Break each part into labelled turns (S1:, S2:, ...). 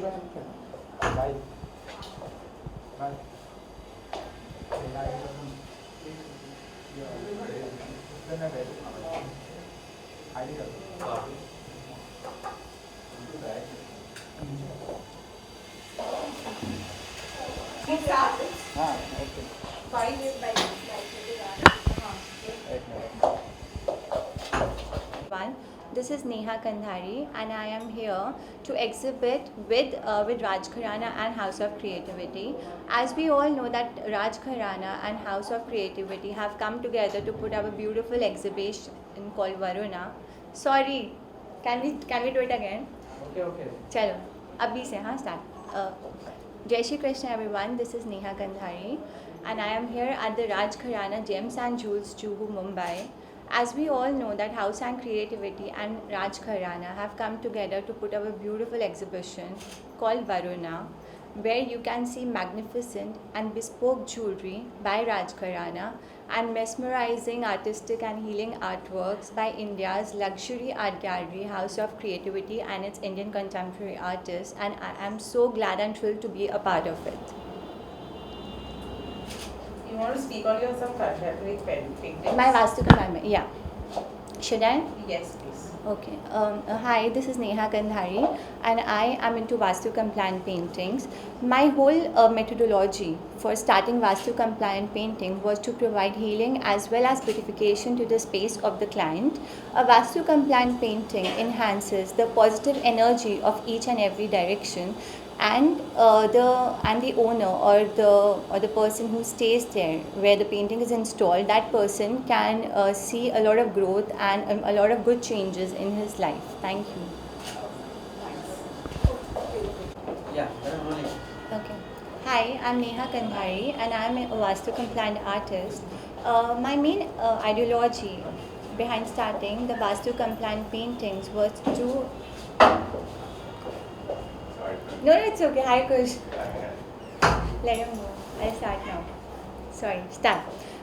S1: हाँ okay
S2: This is Neha Kandhari and I am here to exhibit with Raj Khurana and House of Creativity. As we all know that Raj Khurana and House of Creativity have come together to put up a beautiful exhibition called Varuna. Sorry, can we do it again?
S1: Okay.
S2: चलो अभी से हाँ start. Jai Shri Krishna everyone, this is Neha Kandhari and I am here at the Raj Khurana Gems and Jewels, Juhu, Mumbai. As we all know that House and Creativity and Raj Khurana have come together to put up a beautiful exhibition called Varuna, where you can see magnificent and bespoke jewelry by Raj Khurana and mesmerizing artistic and healing artworks by India's luxury art gallery, House of Creativity, and its Indian contemporary artists, and I am so glad and thrilled to be a part of it.
S3: You want to speak on your some contemporary paintings?
S2: My Vastu Kamai, yeah. Should I?
S3: Yes, please.
S2: Okay. Hi, this is Neha Kandhari and I am into Vastu compliant paintings. My whole methodology for starting Vastu compliant painting was to provide healing as well as beautification to the space of the client. A Vastu compliant painting enhances the positive energy of each and every direction, and the owner or the person who stays there where the painting is installed, that person can see a lot of growth and a lot of good changes in his life. Thank you.
S1: Yeah, rolling.
S2: Okay. Hi, I'm Neha Kandhari and I'm a Vastu compliant artist. My main ideology behind starting the Vastu compliant paintings was to No, it's okay. Hi, Kush. Let him know. I'll start now. Sorry, start.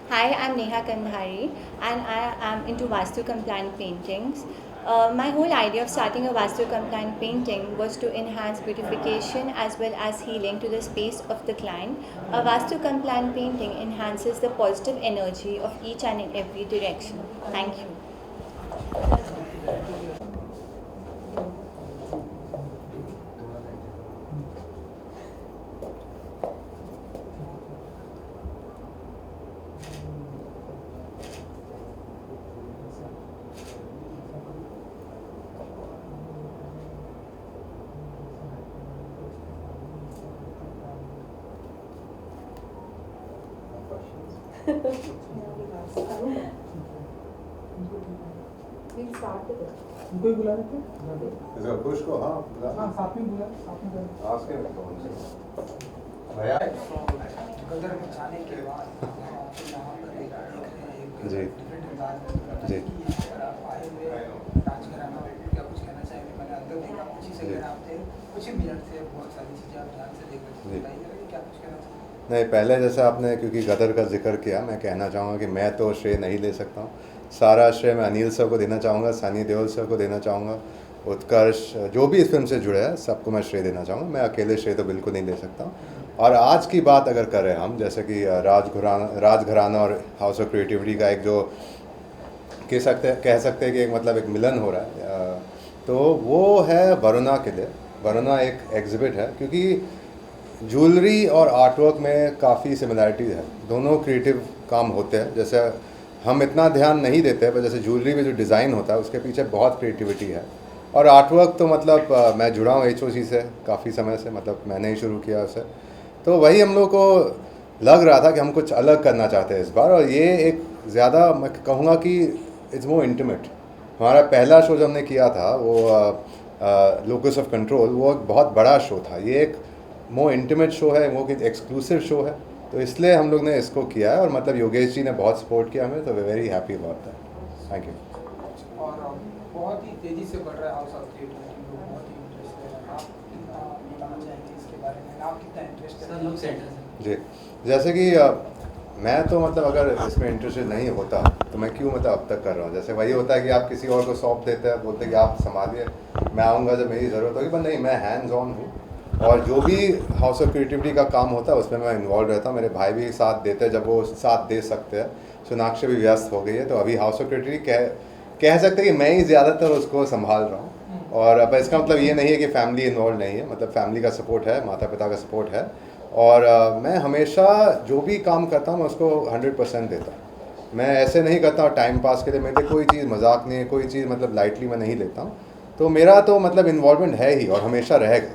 S2: Hi, I'm Neha Kandhari and I am into Vastu compliant paintings. My whole idea of starting a Vastu compliant painting was to enhance beautification as well as healing to the space of the client. A Vastu compliant painting enhances the positive energy of each and every direction. Thank you.
S4: उनको ही बुला रहे थे
S5: खुश को हाँ बुला
S4: हाँ साथ में बुला साथ में
S5: आज के कौन से भैया
S4: गदर में जाने के बाद यहाँ पर एक
S5: जी
S4: डिफरेंट अंदाज में
S5: जी
S4: आए हुए राजघराना क्या कुछ कहना चाहेंगे? मैंने अंदर देखा कुछ ही सेकंड आप थे, कुछ ही मिनट थे, बहुत सारी चीज़ें आप ध्यान से देख रहे थे, बताइए क्या कुछ कहना चाहेंगे?
S5: नहीं, पहले जैसा आपने क्योंकि गदर का जिक्र किया, मैं कहना चाहूँगा कि मैं तो श्रेय नहीं ले सकता हूँ। सारा श्रेय मैं अनिल सर को देना चाहूँगा, सनी देओल सर को देना चाहूँगा, उत्कर्ष जो भी इस फिल्म से जुड़े हैं सबको मैं श्रेय देना चाहूँगा। मैं अकेले श्रेय तो बिल्कुल नहीं दे सकता हूँ। और आज की बात अगर करें हम, जैसे कि राजघराना और हाउस ऑफ क्रिएटिविटी का एक जो कह सकते हैं कि एक मतलब एक मिलन हो रहा है, तो वो है वरुणा के लिए। वरुणा एक एग्जिबिट है क्योंकि ज्वेलरी और आर्टवर्क में काफ़ी सिमिलैरिटीज़ है, दोनों क्रिएटिव काम होते हैं। जैसे हम इतना ध्यान नहीं देते पर जैसे ज्वेलरी में जो डिज़ाइन होता है उसके पीछे बहुत क्रिएटिविटी है। और आर्टवर्क तो मतलब मैं जुड़ा हूँ HOC से काफ़ी समय से, मतलब मैंने ही शुरू किया उसे, तो वही हम लोग को लग रहा था कि हम कुछ अलग करना चाहते हैं इस बार। और ये एक ज़्यादा मैं कहूँगा कि इट्स मोर इंटीमेट। हमारा पहला शो जो हमने किया था वो लोकस ऑफ कंट्रोल, वो एक बहुत बड़ा शो था। ये एक मोर इंटीमेट शो है, वो एक एक्सक्लूसिव शो है, तो इसलिए हम लोग ने इसको किया है। और मतलब योगेश जी ने बहुत सपोर्ट किया हमें, तो we very happy about that. Thank you.
S4: और बहुत ही तेज़ी से बढ़ रहा है हाउस ऑफ क्रिएटिविटी, लोग बहुत ही इंटरेस्टेड हैं। आप कितना बताना चाहेंगे इसके बारे में? आप कितना इंटरेस्टेड हैं?
S5: जी, जैसे कि मैं तो मतलब अगर इसमें इंटरेस्टेड नहीं होता तो मैं क्यों मतलब अब तक कर रहा हूँ। जैसे वही होता है कि आप किसी और को सौंप देते हैं, बोलते हैं कि आप संभालिए, मैं आऊँगा जब मेरी ज़रूरत होगी, पर नहीं, मैं हैंड्स ऑन हूँ। और जो भी हाउस ऑफ क्रिएटिविटी का काम होता है उसमें मैं इन्वॉल्व रहता हूँ। मेरे भाई भी साथ देते हैं जब वो साथ दे सकते हैं। सोनाक्षी भी व्यस्त हो गई है, तो अभी हाउस ऑफ क्रिएटिविटी कह सकते हैं कि मैं ही ज़्यादातर उसको संभाल रहा हूँ। और अब इसका मतलब ये नहीं है कि फैमिली इन्वॉल्व नहीं है, मतलब फैमिली का सपोर्ट है, माता पिता का सपोर्ट है। और मैं हमेशा जो भी काम करता हूँ मैं उसको 100% देता हूँ। मैं ऐसे नहीं करता हूँ टाइम पास के लिए, मेरे कोई चीज़ मजाक नहीं है, कोई चीज़ मतलब लाइटली मैं नहीं लेता हूँ। तो मेरा तो मतलब इन्वॉल्वमेंट है ही और हमेशा रहेगा।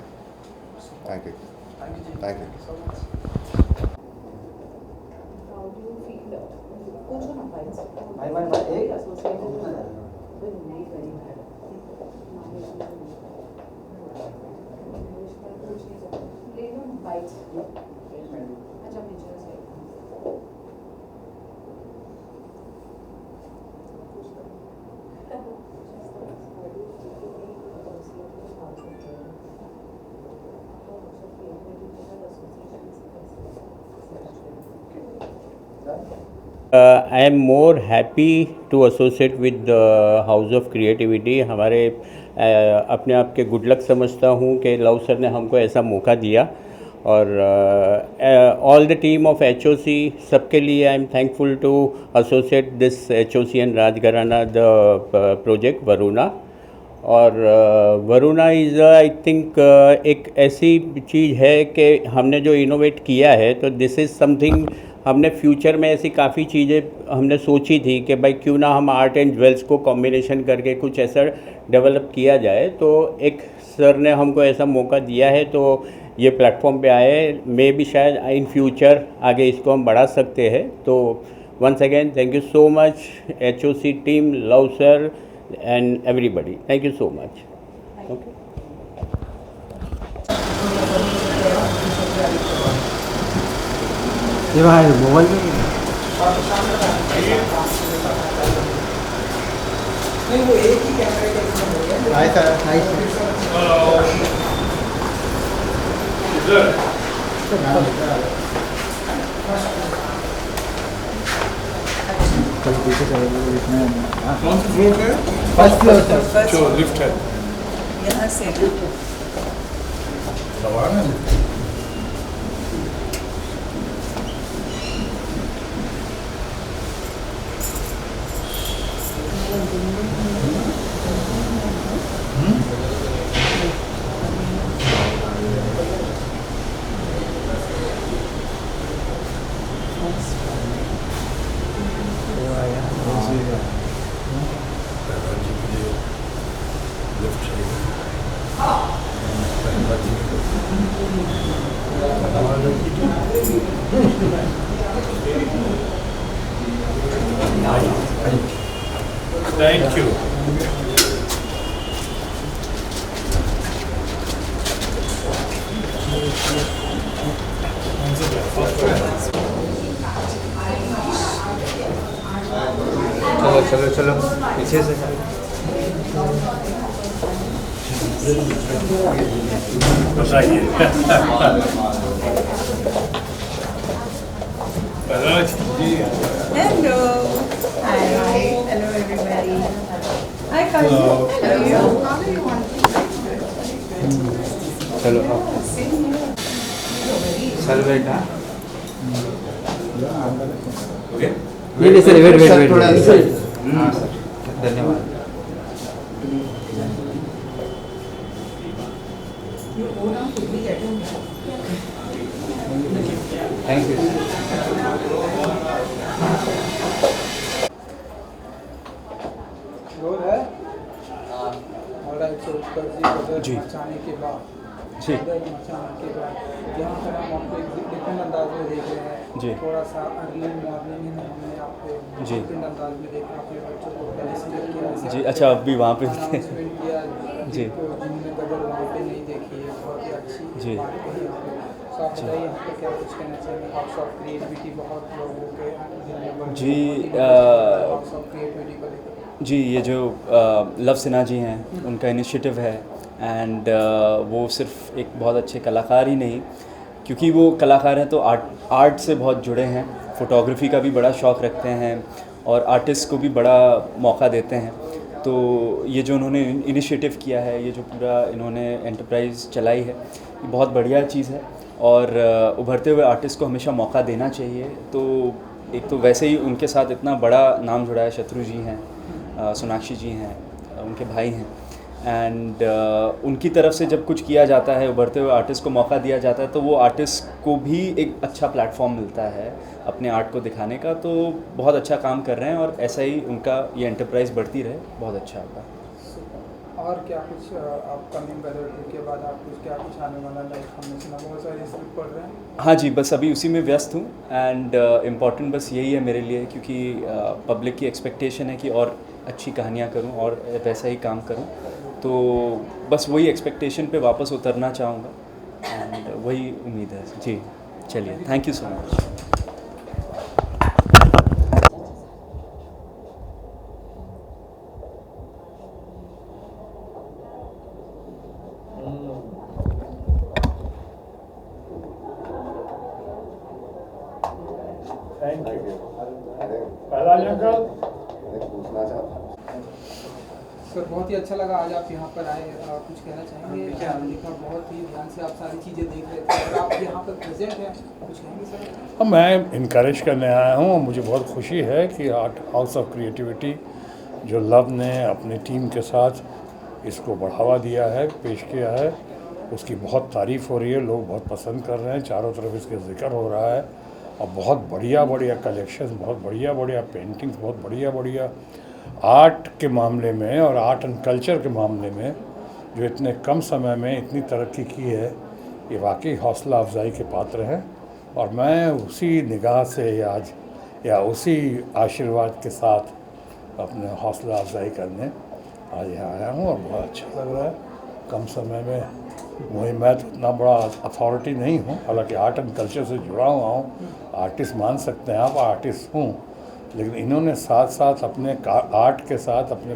S5: Thank you, thank you.
S6: I am more happy to associate with the House of Creativity। हमारे अपने आप के गुड लक समझता हूँ कि लव सर ने हमको ऐसा मौका दिया। और all the team of HOC सबके लिए I am thankful to associate this HOC and Rajgharana the project Varuna. और वरुणा इज़ आई थिंक एक ऐसी चीज़ है कि हमने जो इनोवेट किया है, तो दिस इज़ समथिंग हमने फ्यूचर में ऐसी काफ़ी चीज़ें हमने सोची थी कि भाई क्यों ना हम आर्ट एंड ज्वेल्स को कॉम्बिनेशन करके कुछ ऐसा डेवलप किया जाए। तो एक सर ने हमको ऐसा मौका दिया है, तो ये प्लेटफॉर्म पे आए। मे भी शायद इन फ्यूचर आगे इसको हम बढ़ा सकते हैं। तो once again thank you so much HOC team, love sir and everybody, thank you so much. Okay,
S1: ये वहाँ मोबाइल में
S4: नहीं, वो एक ही कैमरे के इसमें हो गया।
S1: Hi sir, hi sir. कल पीछे चलेंगे इसमें।
S7: कौन सी फ्लोर पे है?
S1: First floor sir.
S7: जो लिफ्ट है
S3: यहाँ से
S7: सवाल है। Thank you.
S1: चलो चलो चलो पीछे से।
S7: बताइए। Manoj ji,
S3: Hello. Hi. Hello everybody. Hi Kazu.
S7: Hello.
S1: चलो सर बेटा। नहीं सर, वेट वेट वेट। हाँ सर, धन्यवाद। Thank you.
S4: रोल है और उत्तर जी मचाने के बाद
S1: जी
S4: मचाने के बाद यहाँ पर हम आपको एक डिफरेंट अंदाज में देख रहे हैं
S1: जी।
S4: थोड़ा सा अर्ली मॉर्निंग में हमने आपको
S1: जी।
S4: डिफरेंट अंदाज में देखा, अपने बच्चों को फेलिसिटेट किया
S1: जी, अच्छा अभी वहाँ पे
S4: अनाउंसमेंट किया
S1: जी।
S4: जिन्होंने गदर वहाँ पे नहीं देखी है, बहुत ही अच्छी
S1: जी।
S4: बात कही यहाँ पे। तो आप बताइए यहाँ पे क्या कुछ कहना चाहिए? हाउस ऑफ क्रिएटिविटी बहुत लोगों के दिल में बढ़
S1: जी,
S4: हाउस ऑफ क्रिएटिविटी को लेकर।
S1: जी, ये जो लव सिन्हा जी हैं उनका इनिशिएटिव है। एंड वो सिर्फ एक बहुत अच्छे कलाकार ही नहीं, क्योंकि वो कलाकार हैं तो आर्ट से बहुत जुड़े हैं, फ़ोटोग्राफी का भी बड़ा शौक़ रखते हैं और आर्टिस्ट को भी बड़ा मौका देते हैं। तो ये जो उन्होंने इनिशिएटिव किया है, ये जो पूरा इन्होंने एंटरप्राइज़ चलाई है, ये बहुत बढ़िया चीज़ है और उभरते हुए आर्टिस्ट को हमेशा मौका देना चाहिए। तो एक तो वैसे ही उनके साथ इतना बड़ा नाम जुड़ा है, शत्रु जी हैं, सोनाक्षी जी हैं, उनके भाई हैं एंड उनकी तरफ से जब कुछ किया जाता है, उभरते हुए आर्टिस्ट को मौका दिया जाता है, तो वो आर्टिस्ट को भी एक अच्छा प्लेटफॉर्म मिलता है अपने आर्ट को दिखाने का। तो बहुत अच्छा काम कर रहे हैं और ऐसा ही उनका ये एंटरप्राइज बढ़ती रहे, बहुत अच्छा होगा।
S4: और क्या कुछ अपकमिंग गदर के बाद आप कुछ क्या कुछ आने वाला, लाइक हमने सुना बहुत सारे स्क्रिप्ट पढ़ रहे हैं?
S1: हाँ जी, बस अभी उसी में व्यस्त हूँ एंड इम्पॉर्टेंट बस यही है मेरे लिए, क्योंकि पब्लिक की एक्सपेक्टेशन है कि और अच्छी कहानियाँ करूँ और वैसा ही काम करूँ। तो बस वही एक्सपेक्टेशन पे वापस उतरना चाहूँगा एंड वही उम्मीद है जी। चलिए, thank you so much.
S7: Thank you. Kailal uncle.
S5: पूछना चाहता
S4: सर बहुत ही अच्छा लगा आज आप यहाँ पर आए, कुछ कहना चाहेंगे? क्या देखा, बहुत ही ध्यान से आप सारी चीज़ें देख रहे थे और आप यहाँ पर प्रेजेंट हैं, कुछ कहेंगे सर?
S7: मैं इनकरेज करने आया हूँ और मुझे बहुत खुशी है कि आर्ट हाउस ऑफ क्रिएटिविटी जो लव ने अपनी टीम के साथ इसको बढ़ावा दिया है, पेश किया है, उसकी बहुत तारीफ़ हो रही है, लोग बहुत पसंद कर रहे हैं, चारों तरफ इसके जिक्र हो रहा है और बहुत बढ़िया बढ़िया कलेक्शंस, बहुत बढ़िया बढ़िया पेंटिंग्स, बहुत बढ़िया बढ़िया आर्ट के मामले में और आर्ट एंड कल्चर के मामले में जो इतने कम समय में इतनी तरक्की की है, ये वाकई हौसला अफजाई के पात्र हैं। और मैं उसी निगाह से आज या उसी आशीर्वाद के साथ अपने हौसला अफजाई करने आज यहाँ आया हूँ और बहुत अच्छा लग रहा है। कम समय में मैं तो इतना बड़ा अथॉरिटी नहीं हूँ, हालांकि आर्ट एंड कल्चर से जुड़ा हुआ हूँ, आर्टिस्ट मान सकते हैं आप, आर्टिस्ट हूँ, लेकिन इन्होंने साथ साथ अपने आर्ट के साथ, अपने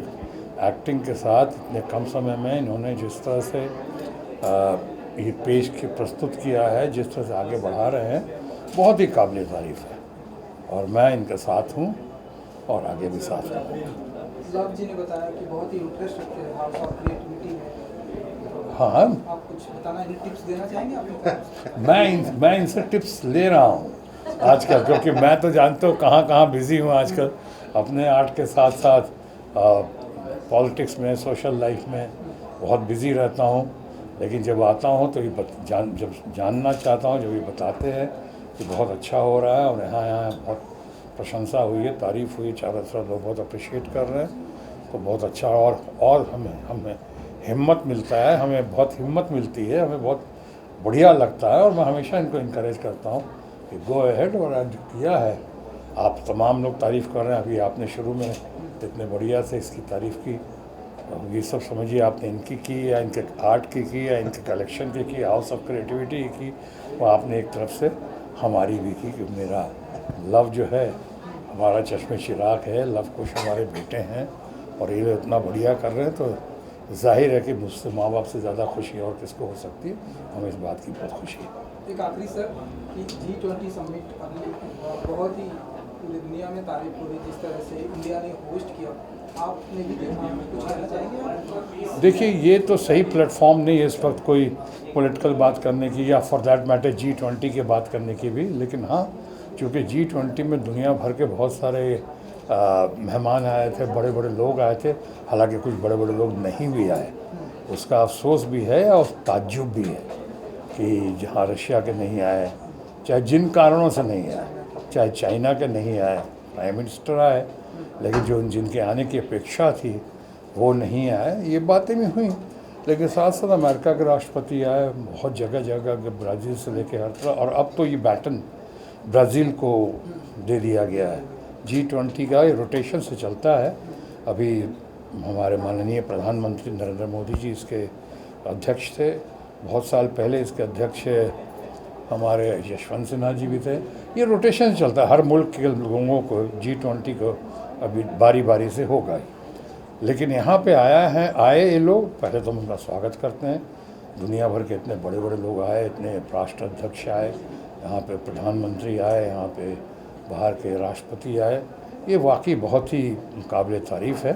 S7: एक्टिंग के साथ इतने कम समय में इन्होंने जिस तरह से ये पेश के प्रस्तुत किया है, जिस तरह से आगे बढ़ा रहे हैं, बहुत ही काबिल तारीफ़ है और मैं इनके साथ हूँ और आगे भी साथ रहूँगा।
S4: लव जी ने बताया कि बहुत ही इंटरेस्ट रखते हैं हाउस ऑफ क्रिएटिविटी में।
S7: हाँ,
S4: आप कुछ बताना, टिप्स देना चाहेंगे आप?
S7: मैं इनसे टिप्स ले रहा हूँ आजकल, क्योंकि मैं तो जानते हो कहाँ बिज़ी हूँ आजकल, अपने आर्ट के साथ साथ पॉलिटिक्स में, सोशल लाइफ में बहुत बिज़ी रहता हूँ। लेकिन जब आता हूँ तो ये जब जानना चाहता हूँ, जब ये बताते हैं कि बहुत अच्छा हो रहा है और यहाँ बहुत प्रशंसा हुई है, तारीफ़ हुई, चारों तरफ लोग बहुत अप्रिशिएट कर रहे हैं, तो बहुत अच्छा। और हमें हिम्मत मिलता है, हमें बहुत हिम्मत मिलती है, हमें बहुत बढ़िया लगता है और मैं हमेशा इनको इनकरेज करता हूँ कि गो अहेड। और आज किया है, आप तमाम लोग तारीफ़ कर रहे हैं, अभी आपने शुरू में इतने बढ़िया से इसकी तारीफ़ की, ये सब समझिए आपने इनकी की या इनके आर्ट की या इनके कलेक्शन की हाउस ऑफ क्रिएटिविटी की, और आपने एक तरफ से हमारी भी की कि मेरा लव जो है हमारा चश्मे चिराग है, लव कुश हमारे बेटे हैं और ये इतना बढ़िया कर रहे हैं, तो जाहिर है कि मुझसे माँ बाप से ज़्यादा खुशी और किसको हो सकती है। हमें इस बात की बहुत खुशी है।
S4: एक आखिरी सर कि G20 समिट अभी बहुत ही पूरी दुनिया में तारीफ हो रही, जिस तरह से इंडिया ने होस्ट किया, आपने भी देखा, कुछ कहना चाहेंगे?
S7: देखिए, ये तो सही प्लेटफॉर्म नहीं है इस वक्त कोई पॉलिटिकल बात करने की या फॉर दैट मैटर G20 की बात करने की भी, लेकिन हाँ, चूँकि G20 में दुनिया भर के बहुत सारे मेहमान आए थे, बड़े बड़े लोग आए थे, हालांकि कुछ बड़े बड़े लोग नहीं भी आए, उसका अफसोस भी है और ताज्जुब भी है कि जहाँ रशिया के नहीं आए, चाहे जिन कारणों से नहीं आए, चाहे चाइना के नहीं आए, प्राइम मिनिस्टर आए, लेकिन जो जिनके आने की अपेक्षा थी वो नहीं आए, ये बातें भी हुई। लेकिन साथ साथ अमेरिका के राष्ट्रपति आए, बहुत जगह जगह ब्राज़ील से लेके हर तरह, और अब तो ये बैटन ब्राज़ील को दे दिया गया है। G20 का ये रोटेशन से चलता है। अभी हमारे माननीय प्रधानमंत्री नरेंद्र मोदी जी इसके अध्यक्ष थे, बहुत साल पहले इसके अध्यक्ष हमारे यशवंत सिन्हा जी भी थे। ये रोटेशन चलता है, हर मुल्क के लोगों को G20 को अभी बारी बारी से होगा ही। लेकिन यहाँ पे आए ये लोग, पहले तो हम उनका स्वागत करते हैं। दुनिया भर के इतने बड़े बड़े लोग आए, इतने राष्ट्र अध्यक्ष आए, यहाँ पे प्रधानमंत्री आए, यहाँ पे बाहर के राष्ट्रपति आए, ये वाकई बहुत ही काबिल तारीफ़ है।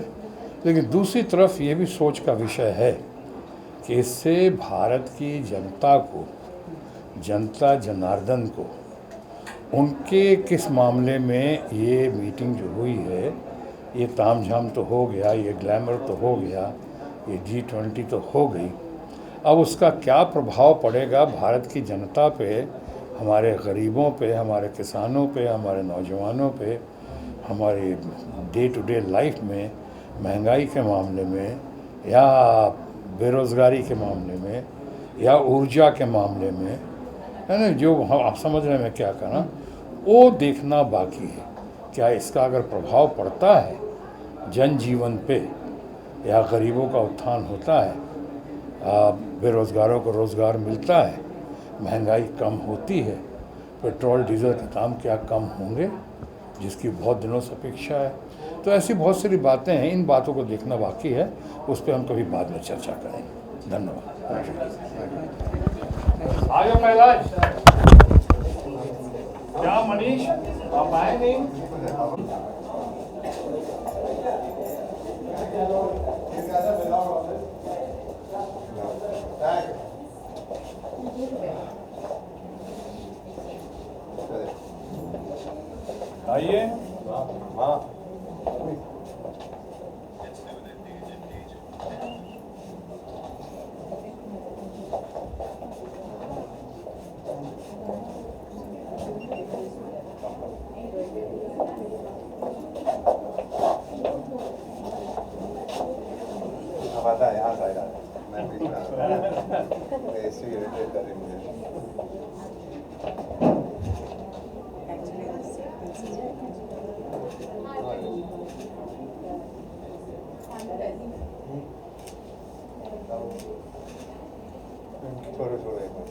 S7: लेकिन दूसरी तरफ ये भी सोच का विषय है कि इससे भारत की जनता को, जनता जनार्दन को, उनके किस मामले में ये मीटिंग जो हुई है, ये तामझाम तो हो गया, ये ग्लैमर तो हो गया, ये G20 तो हो गई, अब उसका क्या प्रभाव पड़ेगा भारत की जनता पे, हमारे गरीबों पे, हमारे किसानों पे, हमारे नौजवानों पे, हमारे डे टू डे लाइफ में, महंगाई के मामले में या बेरोज़गारी के मामले में या ऊर्जा के मामले में, है ना, जो हम आप समझ रहे हैं मैं क्या कहना, वो देखना बाकी है। क्या इसका अगर प्रभाव पड़ता है जनजीवन पे या गरीबों का उत्थान होता है, बेरोज़गारों को रोज़गार मिलता है, महंगाई कम होती है, पेट्रोल डीजल के दाम क्या कम होंगे, जिसकी बहुत दिनों से अपेक्षा है। तो ऐसी बहुत सारी बातें हैं, इन बातों को देखना बाकी है, उस पर हम कभी बाद में चर्चा करेंगे। धन्यवाद। आ जाओ कैलाश। क्या मनीष आप आए नहीं? आइए।
S5: यहाँ साइड आ मैं बीच में ऐसे इरिटेट कर रही मुझे। छोड़ो छोड़ो एक minute.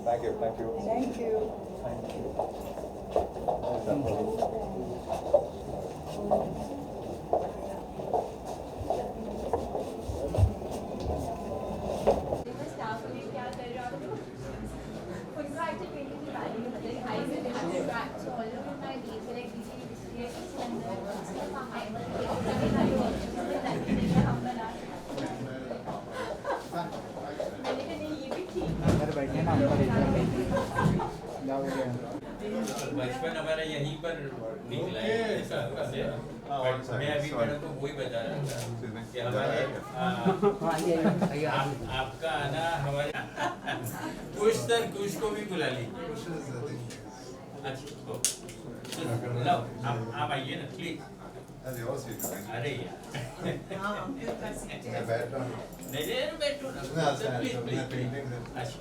S5: Thank you thank you thank you thank you.
S8: बचपन हमारा यहीं पर निकला है से मैं अभी मैडम को वही बता रहा था कि हमारे आपका आना हमारे कुछ सर कुछ को भी बुला लीजिए। अच्छा लो आप आइए ना प्लीज। अरे यार
S5: मैं बैठ रहा हूँ।
S8: नहीं बैठो ना प्लीज प्लीज। अच्छा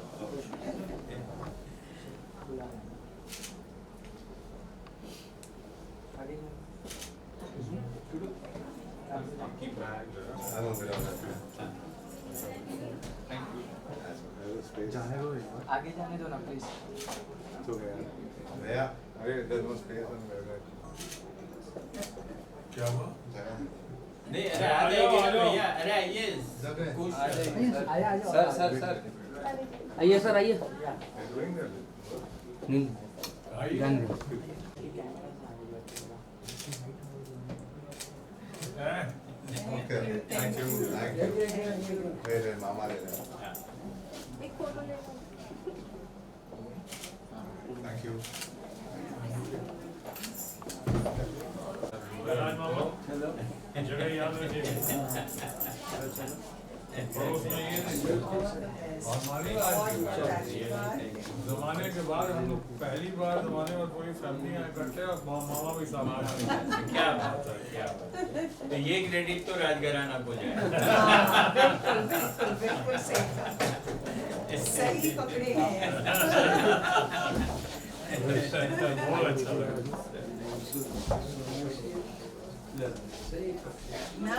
S9: आगे जाने दो ना प्लीज।
S8: क्या हुआ? नहीं अरे आ जाइए भैया, अरे आइए कुछ
S9: सर सर सर आइए सर आइए।
S5: ओके थैंक यू मेरे मामा ले लें। Thank you.
S7: जगह याद रखिए। जमाने के बाद हम लोग पहली बार जमाने में पूरी फैमिली इकट्ठे और मामा भी सामान।
S8: क्या बात है क्या बात है। तो ये क्रेडिट तो राजघराना को जाए।
S3: बिल्कुल सही पकड़े हैं।
S7: बहुत अच्छा लगा।
S3: ना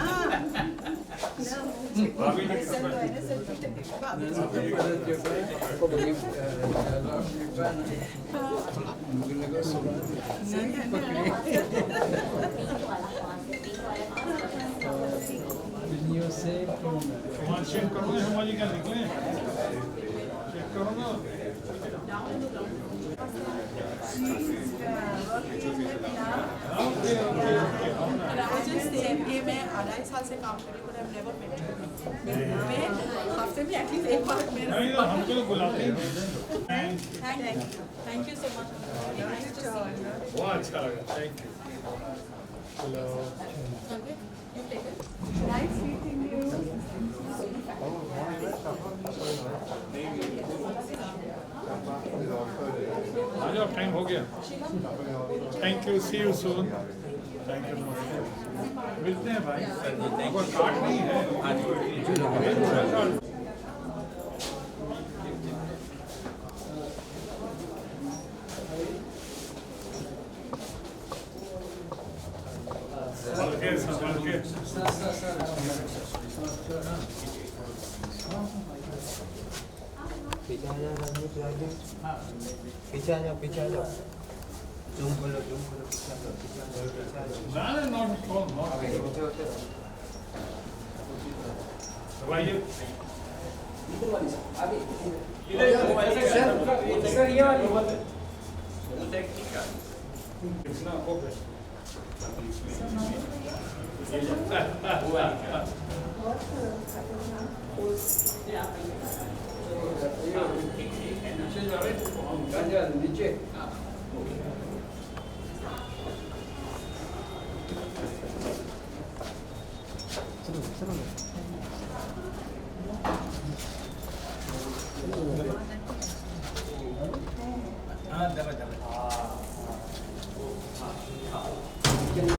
S7: भाभी ने चेक करो हमारी क्या निकले चेक करो ना।
S3: She's working with now. ये मैं 2.5 साल से काम कर रही हूँ, I've never met you. मैं हफ्ते में एटलीस्ट एक बार मेरे
S7: हमको तो बुलाते हैं।
S3: Thank you so much. Nice to see you.
S7: बहुत अच्छा लगा, thank you. Hello.
S3: Okay, you take it.
S2: Nice meeting you.
S7: आ जाओ, टाइम हो गया। Thank you, see you soon. Thank you, मिलते हैं भाई। आपको कार्ड नहीं है? संभाल के।
S9: पीछे आ जाओ, पीछे आ जाओ, पीछे आ जाओ। जूम करो, पीछे आ जाओ, पीछे आ जाओ, पीछे आ जाओ।
S7: ना नॉट
S9: पीछे होते रहो।
S7: दबाइए।
S9: सर ये वाली
S7: कितना ओके।
S9: नीचे
S7: हाँ, दबा दबा।